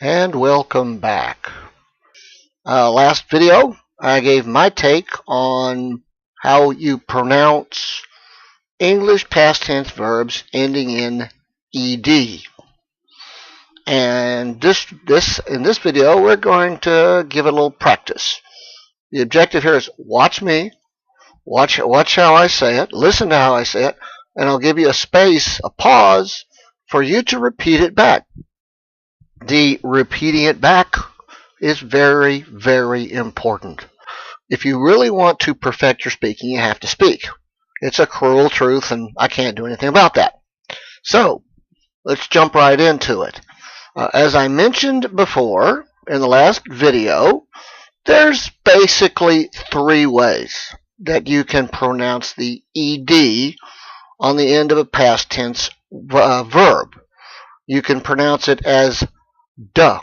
And welcome back. Last video, I gave my take on how you pronounce English past tense verbs ending in ed. And in this video, we're going to give it a little practice. The objective here is watch me, watch how I say it, listen to how I say it, and I'll give you a space, a pause, for you to repeat it back. The repeating it back is very, very important. If you really want to perfect your speaking, you have to speak. It's a cruel truth, and I can't do anything about that. So, let's jump right into it. As I mentioned before in the last video, there's basically three ways that you can pronounce the ed on the end of a past tense verb. You can pronounce it as duh,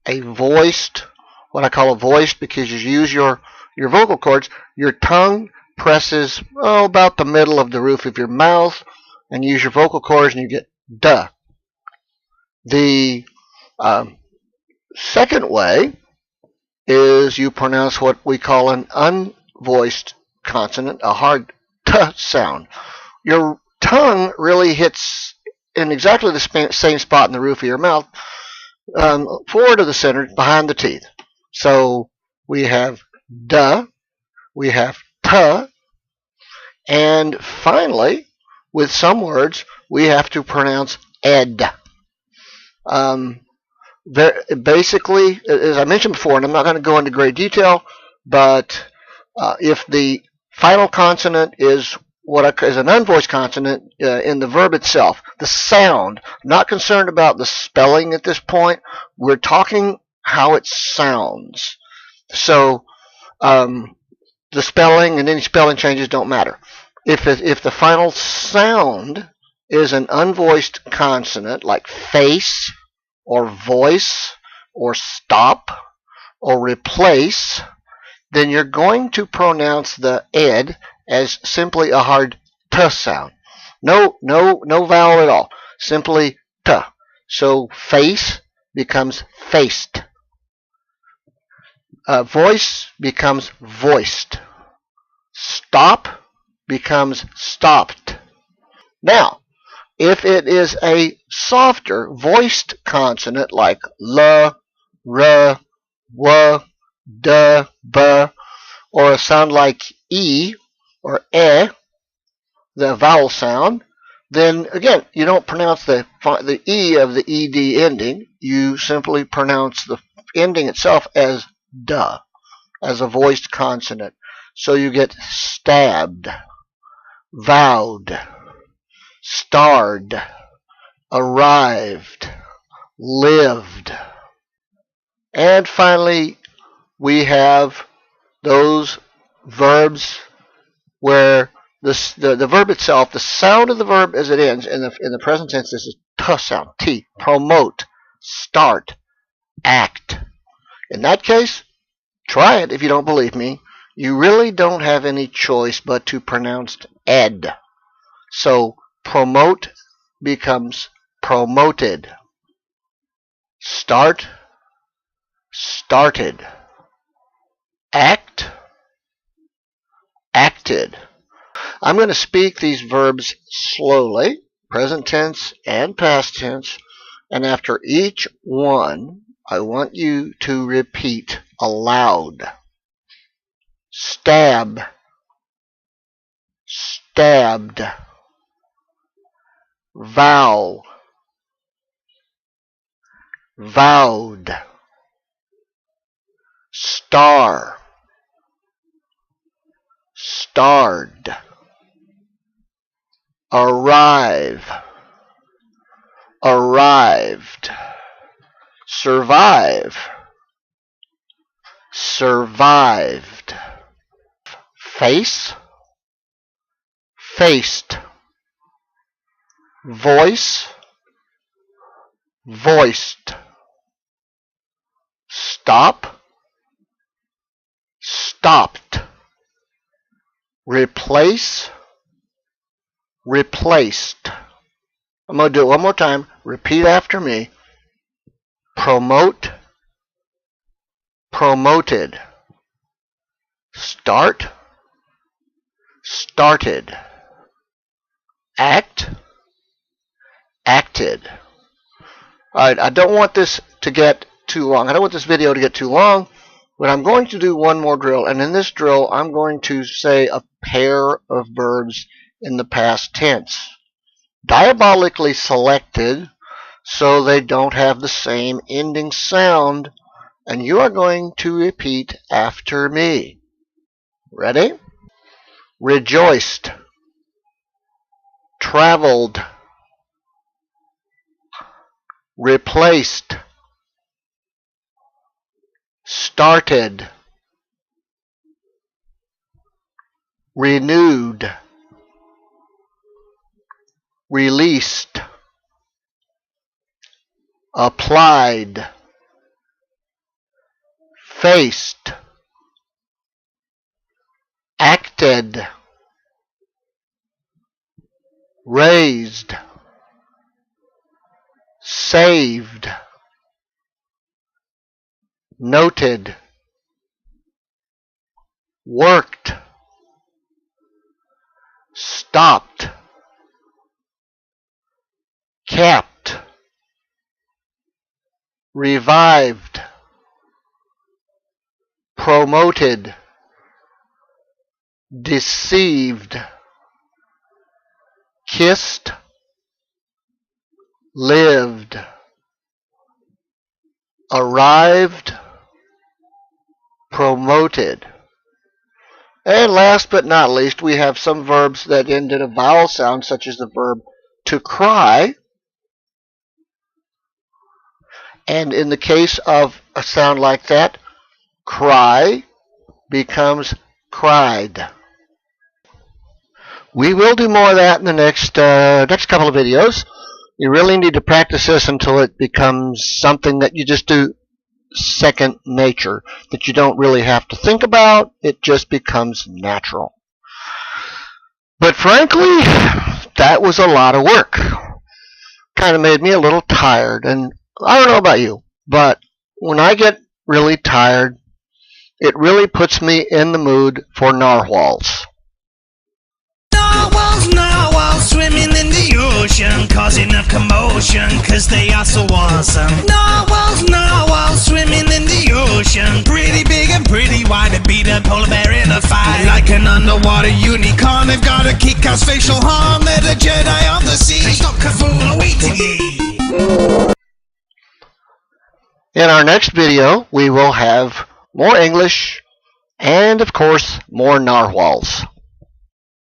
a voiced, what I call a voiced, because you use your vocal cords. Your tongue presses about the middle of the roof of your mouth, and you use your vocal cords, and you get duh. The second way is you pronounce what we call an unvoiced consonant, a hard t sound. Your tongue really hits in exactly the same spot in the roof of your mouth, forward of the center, behind the teeth. So we have duh, we have tuh, and finally, with some words, we have to pronounce ed. Basically, as I mentioned before, and I'm not going to go into great detail, but if the final consonant is is an unvoiced consonant in the verb itself, the sound, I'm not concerned about the spelling at this point. We're talking how it sounds. So the spelling and any spelling changes don't matter. If the final sound is an unvoiced consonant like face or voice or stop or replace, then you're going to pronounce the ed as simply a hard t sound. No vowel at all. Simply t. So face becomes faced. Voice becomes voiced. Stop becomes stopped. Now, if it is a softer voiced consonant like l, r, w, d, b, or a sound like e or e, the vowel sound, then again, you don't pronounce the e of the ed ending. You simply pronounce the ending itself as duh, as a voiced consonant. So you get stabbed, vowed, starred, arrived, lived. And finally, we have those verbs where the verb itself, the sound of the verb as it ends, in the present tense, this is t sound, t, promote, start, act. In that case, try it if you don't believe me. You really don't have any choice but to pronounce ed. So promote becomes promoted. Start, started. Act, acted. I'm going to speak these verbs slowly, present tense and past tense, and after each one, I want you to repeat aloud. Stab, stabbed. Vow, vowed. Star, starred. Arrive, arrived. Survive, survived. Face, faced. Voice, voiced. Stop, stopped. Replace, replaced. I'm going to do it one more time. Repeat after me. promote, promoted, start, started, act, acted. Alright, I don't want this to get too long. I don't want this video to get too long, but I'm going to do one more drill, and in this drill I'm going to say a pair of verbs in the past tense, diabolically selected so they don't have the same ending sound, and you are going to repeat after me. Ready? Rejoiced, traveled, replaced, started, renewed, released, applied, faced, acted, raised, saved, noted, worked, stopped, kept, revived, promoted, deceived, kissed, lived, arrived, promoted. And last but not least, we have some verbs that end in a vowel sound, such as the verb to cry. And in the case of a sound like that, cry becomes cried. We will do more of that in the next couple of videos. You really need to practice this until it becomes something that you just do second nature, that you don't really have to think about. It just becomes natural. But frankly, that was a lot of work. Kind of made me a little tired. And I don't know about you, but when I get really tired, it really puts me in the mood for narwhals. Narwhals, narwhals, swimming in the ocean, causing a commotion, cause they are so awesome. Narwhals, narwhals, swimming in the ocean, pretty big and pretty wide, to beat a polar bear in a fight. Like an underwater unicorn, they've got a kick-ass facial harm, they're the Jedi of the sea. Stop Cthulhu waiting ye. In our next video, we will have more English and, of course, more narwhals.